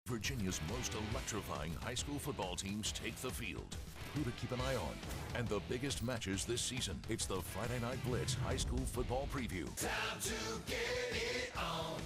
Virginia's most electrifying high school football teams take the field. Who to keep an eye on, and the biggest matches this season. It's the Friday Night Blitz High School Football Preview. Time to get it on.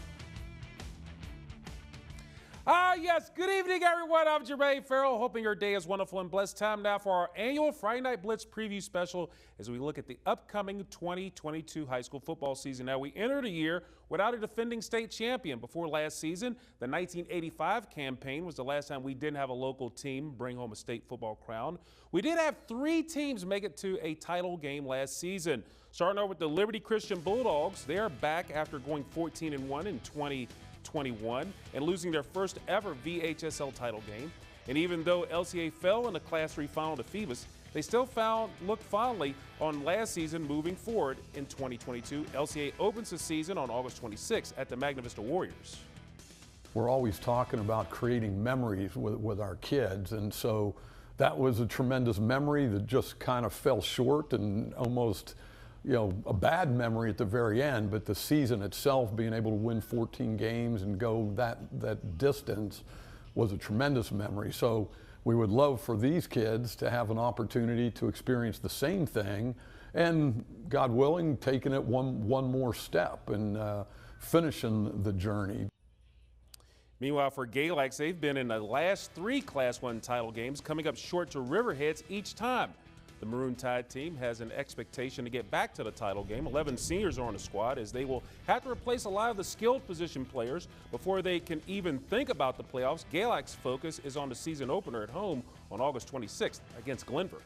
Yes, good evening, everyone. I'm Jermaine Farrell, hoping your day is wonderful and blessed. Time now for our annual Friday Night Blitz preview special as we look at the upcoming 2022 high school football season. Now, we entered a year without a defending state champion. Before last season, the 1985 campaign was the last time we didn't have a local team bring home a state football crown. We did have 3 teams make it to a title game last season. Starting over with the Liberty Christian Bulldogs, they are back after going 14-1 in 2021 and losing their first ever VHSL title game. And even though LCA fell in the Class 3 final to Phoebus, they still look fondly on last season moving forward in 2022. LCA opens the season on August 26th at the Magna Vista Warriors. We're always talking about creating memories with our kids, and so that was a tremendous memory that just kind of fell short and almost, you know, a bad memory at the very end, but the season itself, being able to win 14 games and go that distance was a tremendous memory. So we would love for these kids to have an opportunity to experience the same thing and, God willing, taking it one more step and finishing the journey. Meanwhile, for Galax, they've been in the last 3 Class 1 title games, coming up short to Riverheads each time. The Maroon Tide team has an expectation to get back to the title game. 11 seniors are on the squad as they will have to replace a lot of the skilled position players before they can even think about the playoffs. Galax's focus is on the season opener at home on August 26th against Glenver.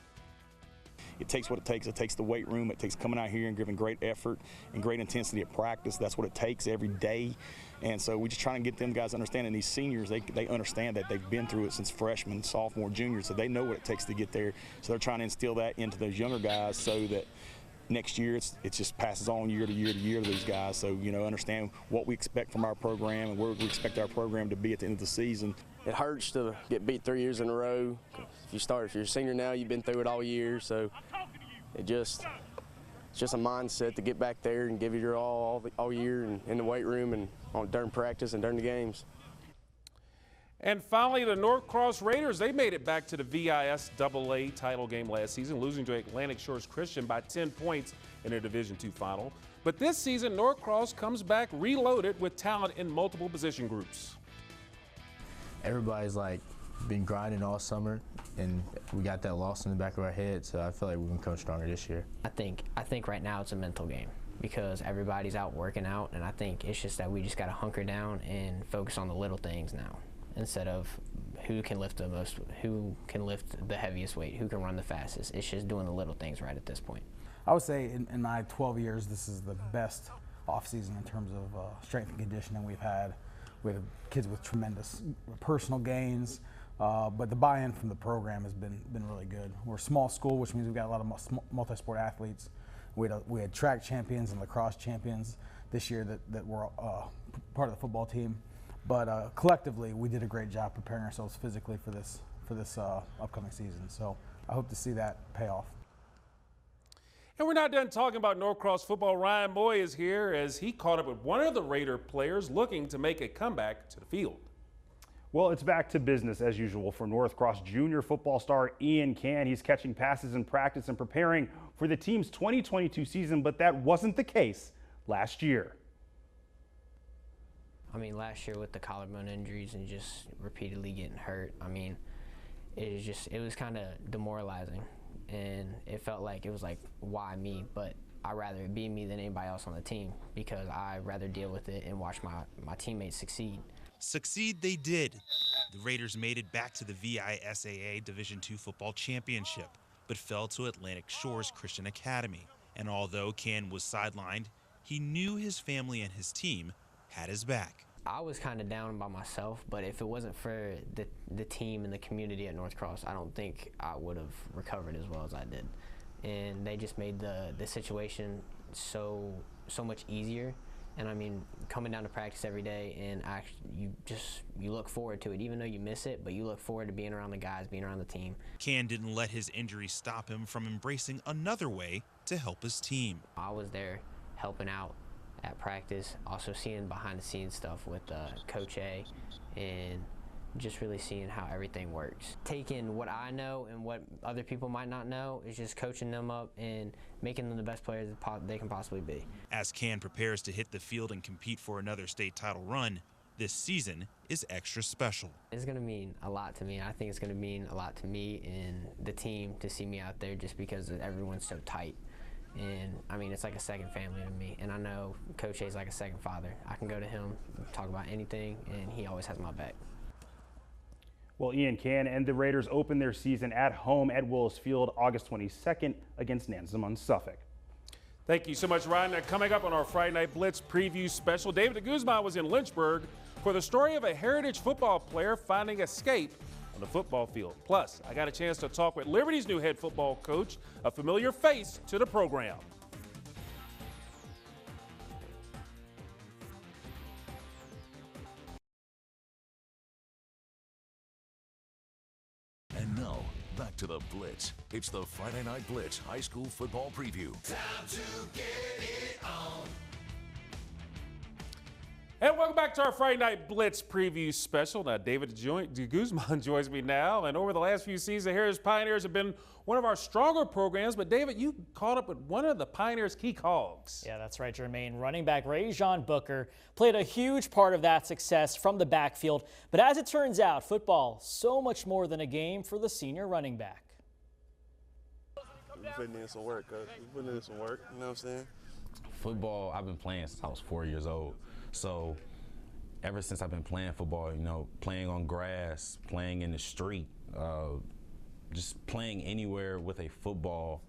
It takes what it takes. It takes the weight room. It takes coming out here and giving great effort and great intensity at practice. That's what it takes every day. And so we're just trying to get them guys to understand. And these seniors, they understand that they've been through it since freshmen, sophomore, junior, so they know what it takes to get there. So they're trying to instill that into those younger guys so that next year it just passes on year to year to year to these guys. So, you know, understand what we expect from our program and where we expect our program to be at the end of the season. It hurts to get beat 3 years in a row. If you're a senior now, you've been through it all year, so it's just a mindset to get back there and give it your all year and in the weight room and during practice and during the games. And finally, the Norcross Raiders, they made it back to the VISAA title game last season, losing to Atlantic Shores Christian by 10 points in their Division II final. But this season, Norcross comes back reloaded with talent in multiple position groups. Everybody's been grinding all summer, and we got that loss in the back of our head, so I feel like we're going to come stronger this year. I think right now it's a mental game because everybody's out working out, and I think it's just that we just got to hunker down and focus on the little things now instead of who can lift the most, who can lift the heaviest weight, who can run the fastest. It's just doing the little things right at this point. I would say in my 12 years, this is the best offseason in terms of strength and conditioning we've had. We have kids with tremendous personal gains, but the buy-in from the program has been really good. We're a small school, which means we've got a lot of multi-sport athletes. We had track champions and lacrosse champions this year that were part of the football team. But collectively, we did a great job preparing ourselves physically for this upcoming season. So I hope to see that pay off. And we're not done talking about Norcross football. Ryan Boy is here as he caught up with one of the Raider players looking to make a comeback to the field. Well, it's back to business as usual for Norcross junior football star Ian Can. He's catching passes in practice and preparing for the team's 2022 season, but that wasn't the case last year. I mean, last year with the collarbone injuries and just repeatedly getting hurt, I mean, it was kind of demoralizing. And it felt like why me? But I'd rather it be me than anybody else on the team because I'd rather deal with it and watch my teammates succeed. Succeed they did. The Raiders made it back to the VISAA Division II football championship, but fell to Atlantic Shores Christian Academy. And although Ken was sidelined, he knew his family and his team had his back. I was kind of down by myself, but if it wasn't for the team and the community at Norcross, I don't think I would have recovered as well as I did. And they just made the situation so much easier. And I mean, coming down to practice every day, and you look forward to it, even though you miss it, but you look forward to being around the guys, being around the team. Can didn't let his injury stop him from embracing another way to help his team. I was there helping out at practice, also seeing behind the scenes stuff with Coach A and just really seeing how everything works. Taking what I know and what other people might not know is just coaching them up and making them the best players they can possibly be. As Can prepares to hit the field and compete for another state title run, this season is extra special. It's going to mean a lot to me. I think it's going to mean a lot to me and the team to see me out there just because everyone's so tight. And I mean, it's like a second family to me. And I know Coach A's like a second father. I can go to him, talk about anything, and he always has my back. Well, Ian, Can and the Raiders open their season at home at Willis Field August 22nd against Nansemond, Suffolk. Thank you so much, Ryan. Now, coming up on our Friday Night Blitz preview special, David Guzman was in Lynchburg for the story of a Heritage football player finding escape on the football field. Plus, I got a chance to talk with Liberty's new head football coach, a familiar face to the program. And now, back to the Blitz. It's the Friday Night Blitz high school football preview. Time to get it on. And welcome back to our Friday Night Blitz preview special. Now, David Guzman joins me now. And over the last few seasons, the Heritage Pioneers have been one of our stronger programs. But, David, you caught up with one of the Pioneers' key hogs. Yeah, that's right, Jermaine. Running back Rajon Booker played a huge part of that success from the backfield. But as it turns out, football, so much more than a game for the senior running back. We're putting in some work, Coach. We're putting in some work, you know what I'm saying? Football, I've been playing since I was 4 years old. So ever since I've been playing football, you know, playing on grass, playing in the street, just playing anywhere with a football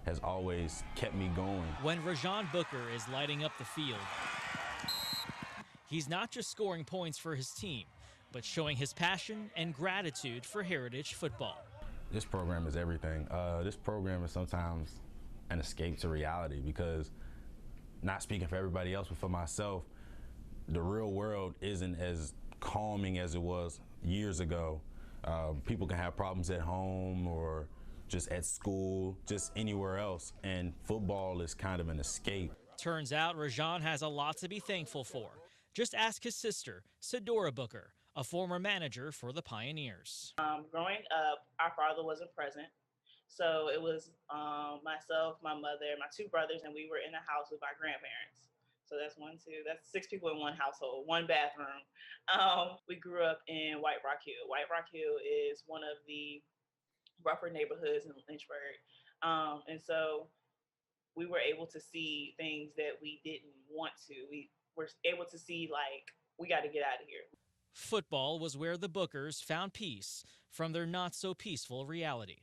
has always kept me going. When Rajon Booker is lighting up the field, he's not just scoring points for his team, but showing his passion and gratitude for Heritage football. This program is everything. This program is sometimes an escape to reality because, not speaking for everybody else, but for myself, the real world isn't as calming as it was years ago. People can have problems at home or just at school, just anywhere else, and football is kind of an escape. Turns out Rajon has a lot to be thankful for. Just ask his sister, Sadora Booker, a former manager for the Pioneers. Growing up, our father wasn't present. So it was myself, my mother, my two brothers, and we were in a house with our grandparents. So that's that's 6 people in one household, one bathroom. We grew up in White Rock Hill. White Rock Hill is one of the rougher neighborhoods in Lynchburg. And so we were able to see things that we didn't want to. We were able to see, like, we got to get out of here. Football was where the Bookers found peace from their not-so-peaceful reality.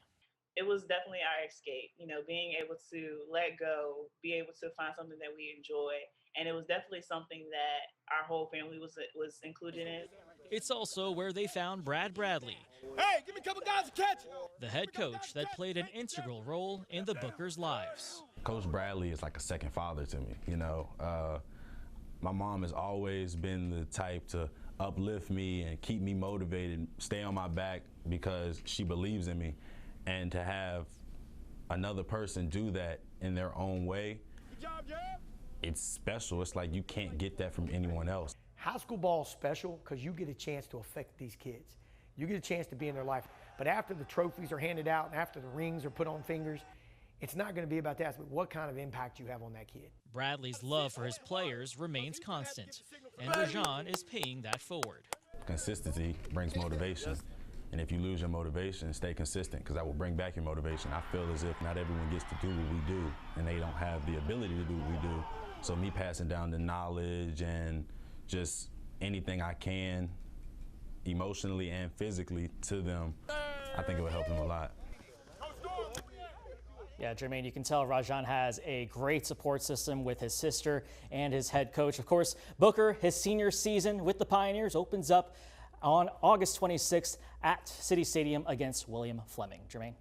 It was definitely our escape, you know, being able to let go, be able to find something that we enjoy. And it was definitely something that our whole family was included in. It's also where they found Brad Bradley, Hey, give me a couple guys to catch it. the head coach that played an integral role in the Bookers' lives. Coach Bradley is like a second father to me, you know. My mom has always been the type to uplift me and keep me motivated, stay on my back because she believes in me. And to have another person do that in their own way, Good job, Jeff. it's special. It's like you can't get that from anyone else. High school ball is special because you get a chance to affect these kids. You get a chance to be in their life. But after the trophies are handed out and after the rings are put on fingers, it's not going to be about that, but what kind of impact you have on that kid. Bradley's love for his players remains constant, and Rajon is paying that forward. Consistency brings motivation. And if you lose your motivation, stay consistent because that will bring back your motivation. I feel as if not everyone gets to do what we do and they don't have the ability to do what we do. So me passing down the knowledge and just anything I can emotionally and physically to them, I think it will help them a lot. Yeah, Jermaine, you can tell Rajon has a great support system with his sister and his head coach. Of course, Booker, his senior season with the Pioneers opens up on August 26th at City Stadium against William Fleming. Jermaine.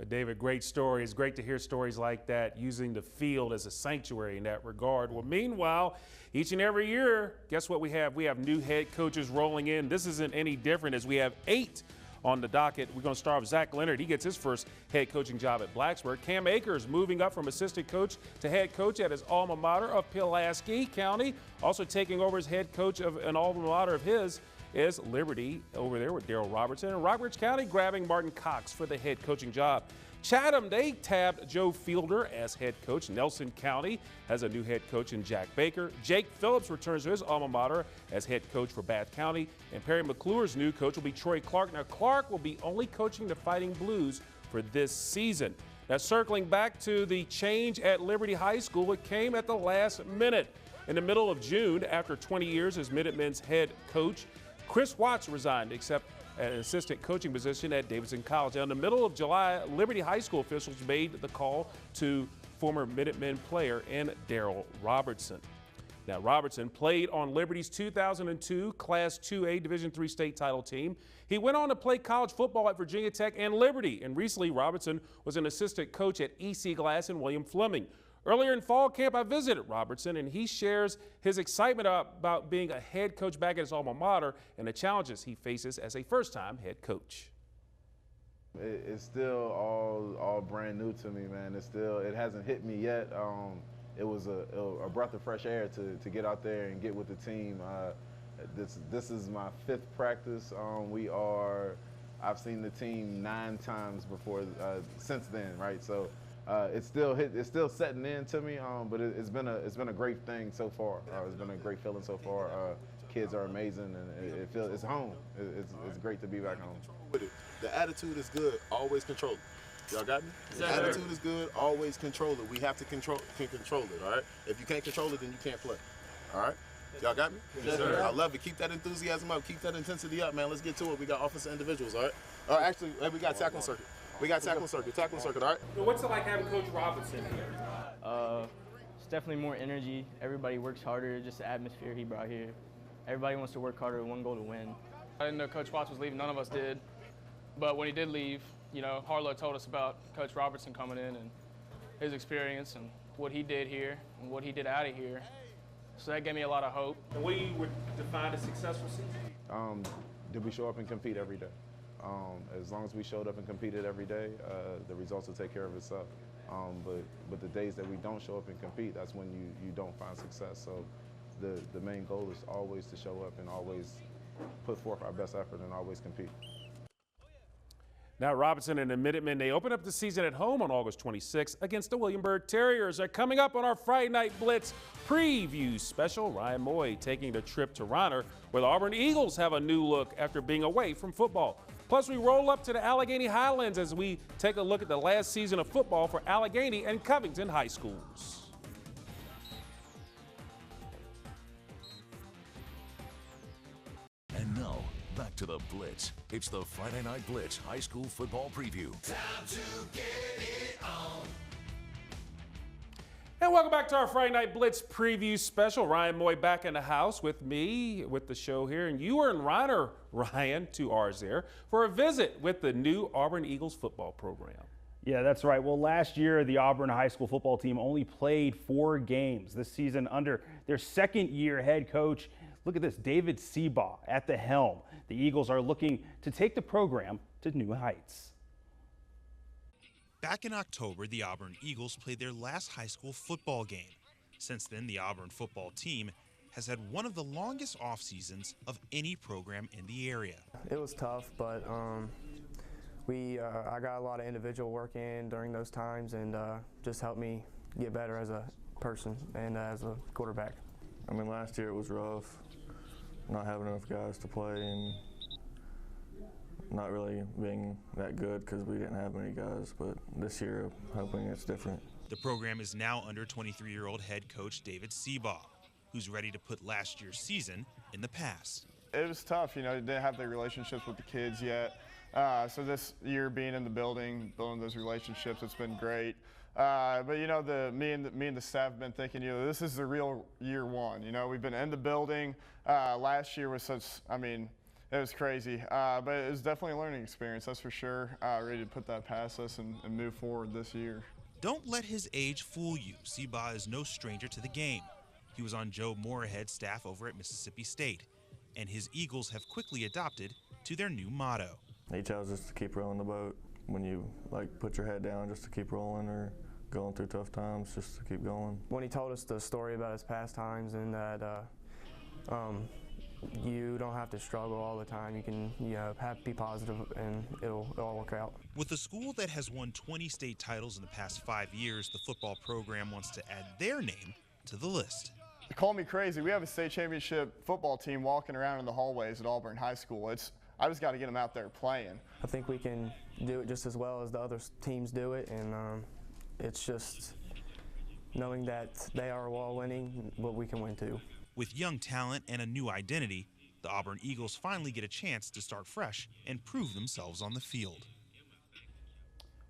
David, great story. It's great to hear stories like that, using the field as a sanctuary in that regard. Well, meanwhile, each and every year, guess what we have? We have new head coaches rolling in. This isn't any different as we have 8 on the docket. We're going to start with Zach Leonard. He gets his first head coaching job at Blacksburg. Cam Akers moving up from assistant coach to head coach at his alma mater of Pulaski County. Also taking over as head coach of an alma mater of his is Liberty over there with Daryl Robertson, and Rockbridge County grabbing Martin Cox for the head coaching job. Chatham, they tabbed Joe Fielder as head coach. Nelson County has a new head coach in Jack Baker. Jake Phillips returns to his alma mater as head coach for Bath County. And Perry McClure's new coach will be Troy Clark. Now, Clark will be only coaching the Fighting Blues for this season. Now, circling back to the change at Liberty High School, it came at the last minute. In the middle of June, after 20 years as Minutemen's head coach, Chris Watts resigned to accept an assistant coaching position at Davidson College. Now, in the middle of July, Liberty High School officials made the call to former Minutemen player and Daryl Robertson. Now, Robertson played on Liberty's 2002 Class 2A Division III state title team. He went on to play college football at Virginia Tech and Liberty, and recently Robertson was an assistant coach at EC Glass and William Fleming. Earlier in fall camp, I visited Robertson, and he shares his excitement about being a head coach back at his alma mater and the challenges he faces as a first-time head coach. It's still all brand new to me, man. It hasn't hit me yet. It was a breath of fresh air to get out there and get with the team. This is my 5th practice. I've seen the team 9 times before since then, right? So. It's still setting in to me, but it's been a great thing so far. It's been a great feeling so far. Kids are amazing, and it's home. It's great to be back home. The attitude is good. Always control it. Y'all got me? The attitude is good. Always control it. We have to control it. All right. If you can't control it, then you can't play. All right. Y'all got me? Yes, sir. I love it. Keep that enthusiasm up. Keep that intensity up, man. Let's get to it. We got offensive individuals. All right. Actually, we got tackling circuit. We got tackling circuit, all right? What's it like having Coach Robinson here? It's definitely more energy. Everybody works harder, just the atmosphere he brought here. Everybody wants to work harder, one goal to win. I didn't know Coach Watts was leaving, none of us did. But when he did leave, Harlow told us about Coach Robertson coming in and his experience and what he did here and what he did out of here. So that gave me a lot of hope. And what do you would define a successful season? Did we show up and compete every day? As long as we showed up and competed every day, the results will take care of itself. But the days that we don't show up and compete, that's when you don't find success. So the main goal is always to show up and always put forth our best effort and always compete. Now, Robinson and the Minutemen, they open up the season at home on August 26th against the Williamsburg Terriers. They're coming up on our Friday Night Blitz preview special. Ryan Moy taking the trip to Reiner, where the Auburn Eagles have a new look after being away from football. Plus, we roll up to the Allegheny Highlands as we take a look at the last season of football for Allegheny and Covington High Schools. And now, back to the Blitz. It's the Friday Night Blitz High School Football Preview. Time to get it on. And welcome back to our Friday Night Blitz preview special. Ryan Moy back in the house with me with the show here. And you were in Reiner, Ryan, 2 R's there, for a visit with the new Auburn Eagles football program. Yeah, that's right. Well, last year, the Auburn high school football team only played 4 games this season under their second-year head coach. Look at this, David Seabaugh at the helm. The Eagles are looking to take the program to new heights. Back in October, the Auburn Eagles played their last high school football game. Since then, the Auburn football team has had one of the longest off seasons of any program in the area. It was tough, but I got a lot of individual work in during those times, and just helped me get better as a person and as a quarterback. I mean, last year it was rough, not having enough guys to play and not really being that good because we didn't have many guys, but this year I'm hoping it's different. The program is now under 23-year-old head coach David Seabaugh, who's ready to put last year's season in the past. It was tough, didn't have the relationships with the kids yet. So this year being in the building, building those relationships, it's been great. But me and the staff have been thinking, this is the real year one. We've been in the building. Last year was it was crazy, but it was definitely a learning experience, that's for sure. Ready to put that past us and move forward this year. Don't let his age fool you. Seabaugh is no stranger to the game. He was on Joe Moorhead's staff over at Mississippi State, and his Eagles have quickly adopted to their new motto. He tells us to keep rolling the boat. When you put your head down, just to keep rolling, or going through tough times, just to keep going. When he told us the story about his past times and that you don't have to struggle all the time. You can, be positive, and it'll all work out. With a school that has won 20 state titles in the past 5 years, the football program wants to add their name to the list. Call me crazy. We have a state championship football team walking around in the hallways at Auburn High School. I just got to get them out there playing. I think we can do it just as well as the other teams do it, and it's just knowing that they are all winning, but we can win too. With young talent and a new identity, the Auburn Eagles finally get a chance to start fresh and prove themselves on the field.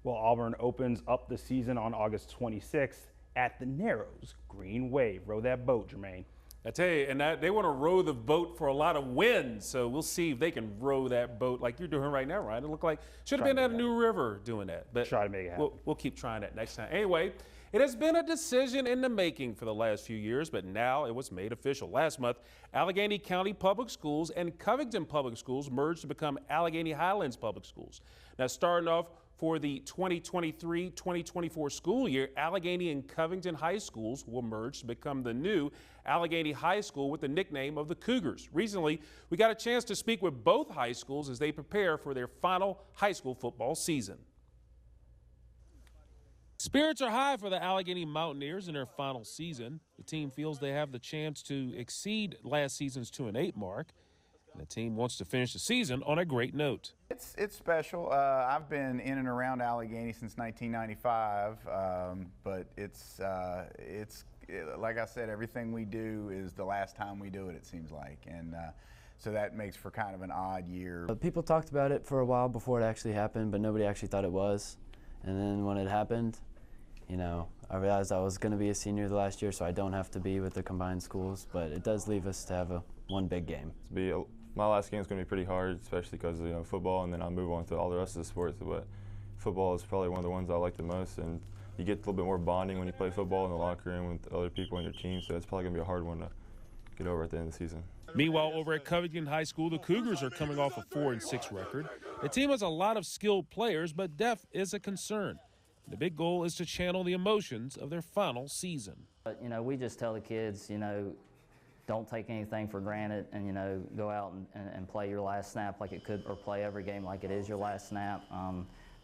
Well, Auburn opens up the season on August 26th at the Narrows Green Wave. Row that boat, Jermaine. I tell you, and they want to row the boat for a lot of wind, so we'll see if they can row that boat like you're doing right now, Ryan. It looked like should have been at a New River doing that. But try to make it happen. We'll keep trying that next time. Anyway, it has been a decision in the making for the last few years, but now it was made official. Last month, Allegheny County Public Schools and Covington Public Schools merged to become Allegheny Highlands Public Schools. Now, starting off for the 2023-2024 school year, Allegheny and Covington High Schools will merge to become the new Allegheny High School with the nickname of the Cougars. Recently, we got a chance to speak with both high schools as they prepare for their final high school football season. Spirits are high for the Allegheny Mountaineers in their final season. The team feels they have the chance to exceed last season's 2-8 mark. And the team wants to finish the season on a great note. It's special. I've been in and around Allegheny since 1995, but it's like I said, everything we do is the last time we do it, it seems like, and so that makes for kind of an odd year. People talked about it for a while before it actually happened, but nobody actually thought it was. And then when it happened, I realized I was going to be a senior the last year, so I don't have to be with the combined schools, but it does leave us to have one big game. My last game is going to be pretty hard, especially because of football, and then I'll move on to all the rest of the sports. But football is probably one of the ones I like the most, and you get a little bit more bonding when you play football in the locker room with other people on your team, so it's probably going to be a hard one to get over at the end of the season. Meanwhile, over at Covington High School, the Cougars are coming off a 4-6 record. The team has a lot of skilled players, but depth is a concern. The big goal is to channel the emotions of their final season. But, we just tell the kids, don't take anything for granted, and go out and play your last snap like it could, or play every game like it is your last snap,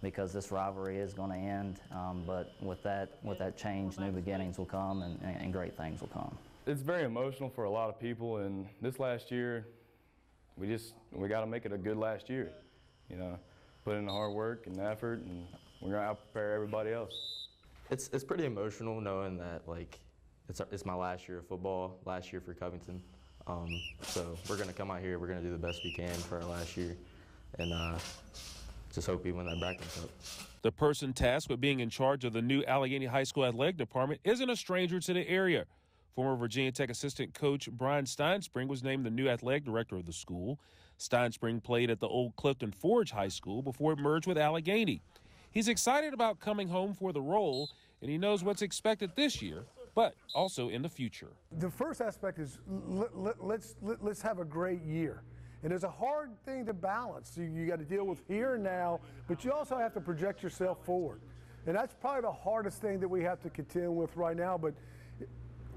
because this rivalry is going to end. But with that change, new beginnings will come, and great things will come. It's very emotional for a lot of people, and this last year, we got to make it a good last year. Put in the hard work and the effort, and we're going to out-prepare everybody else. It's pretty emotional knowing that it's my last year of football, last year for Covington. So we're going to come out here, we're going to do the best we can for our last year, and just hope we win that Brackets Cup. The person tasked with being in charge of the new Allegheny High School athletic department isn't a stranger to the area. Former Virginia Tech assistant coach Brian Steinspring was named the new athletic director of the school. Steinspring played at the old Clifton Forge High School before it merged with Allegheny. He's excited about coming home for the role, and he knows what's expected this year, but also in the future. The first aspect is let's have a great year. And it's a hard thing to balance. You got to deal with here and now, but you also have to project yourself forward. And that's probably the hardest thing that we have to contend with right now. But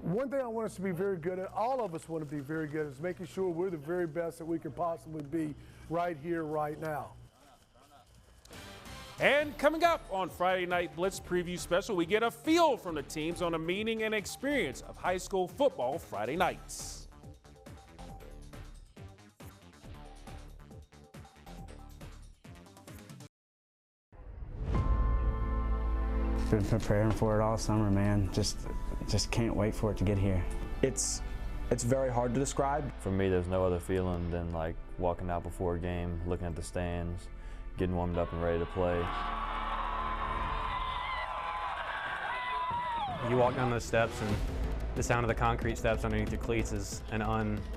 one thing I want us to be very good at, all of us want to be very good at, is making sure we're the very best that we can possibly be right here, right now. And coming up on Friday Night Blitz Preview Special, we get a feel from the teams on the meaning and experience of high school football Friday nights. Been preparing for it all summer, man. Just can't wait for it to get here. It's very hard to describe. For me, there's no other feeling than like walking out before a game, looking at the stands, getting warmed up and ready to play. You walk down those steps and the sound of the concrete steps underneath your cleats is an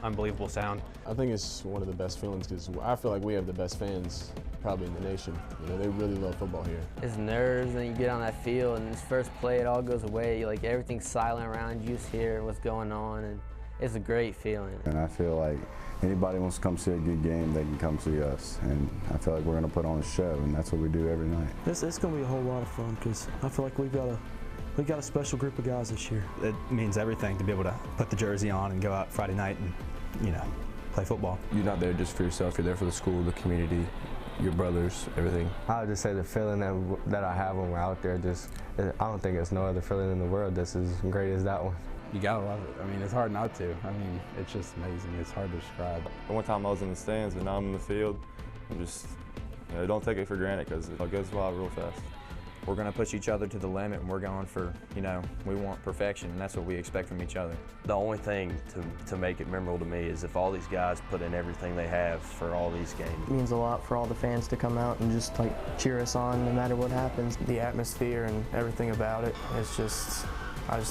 unbelievable sound. I think it's one of the best feelings because I feel like we have the best fans probably in the nation. They really love football here. It's nerves, and you get on that field, and this first play, it all goes away. Like everything's silent around you, just hear what's going on, and it's a great feeling. And I feel like anybody wants to come see a good game, they can come see us. And I feel like we're going to put on a show, and that's what we do every night. It's going to be a whole lot of fun because I feel like we've got a special group of guys this year. It means everything to be able to put the jersey on and go out Friday night and, play football. You're not there just for yourself. You're there for the school, the community, your brothers, everything. I would just say the feeling that I have when we're out there, I don't think there's no other feeling in the world that's as great as that one. You gotta love it. I mean, it's hard not to. I mean, it's just amazing. It's hard to describe. One time I was in the stands, but now I'm in the field. I'm just, don't take it for granted because it goes by real fast. We're going to push each other to the limit, and we're going for, we want perfection, and that's what we expect from each other. The only thing to make it memorable to me is if all these guys put in everything they have for all these games. It means a lot for all the fans to come out and just cheer us on no matter what happens. The atmosphere and everything about it, I just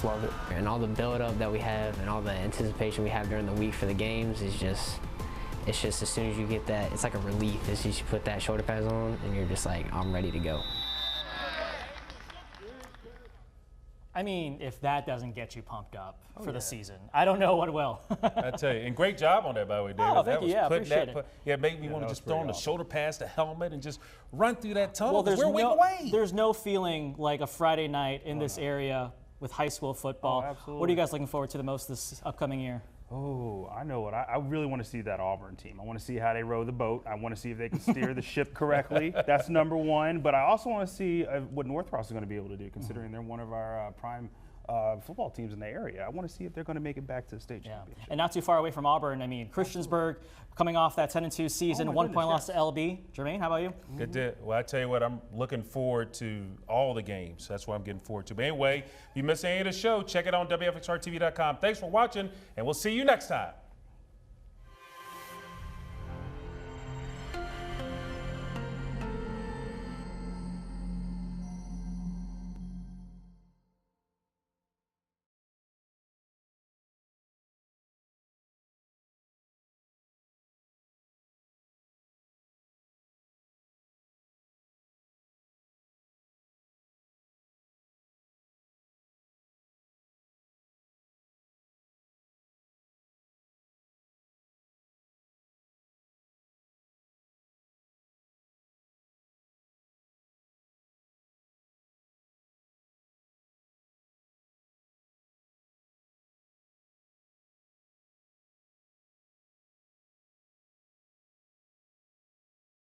love it. And all the build-up that we have and all the anticipation we have during the week for the games is just, it's just as soon as you get that, it's like a relief. It's just you put that shoulder pads on and you're just like, I'm ready to go. I mean, if that doesn't get you pumped up for the season, I don't know what will. I tell you, and great job on that, by the way, David. Oh, thank you. Yeah, appreciate it. Yeah, made me want to just throw on the shoulder pads, the helmet, and just run through that tunnel. Well, We're a week away. There's no feeling like a Friday night in this area with high school football. Oh, absolutely. What are you guys looking forward to the most this upcoming year? Oh, I know what I really want to see that Auburn team. I want to see how they row the boat. I want to see if they can steer the ship correctly. That's number one. But I also want to see what North Cross is going to be able to do, considering they're one of our prime football teams in the area. I want to see if they're going to make it back to the state championship. And not too far away from Auburn. I mean, Christiansburg coming off that 10-2 season, 1 point loss to LB. Jermaine, how about you? Good day. Well, I tell you what, I'm looking forward to all the games. That's what I'm getting forward to. But anyway, if you miss any of the show, check it on WFXRTV.com. Thanks for watching, and we'll see you next time.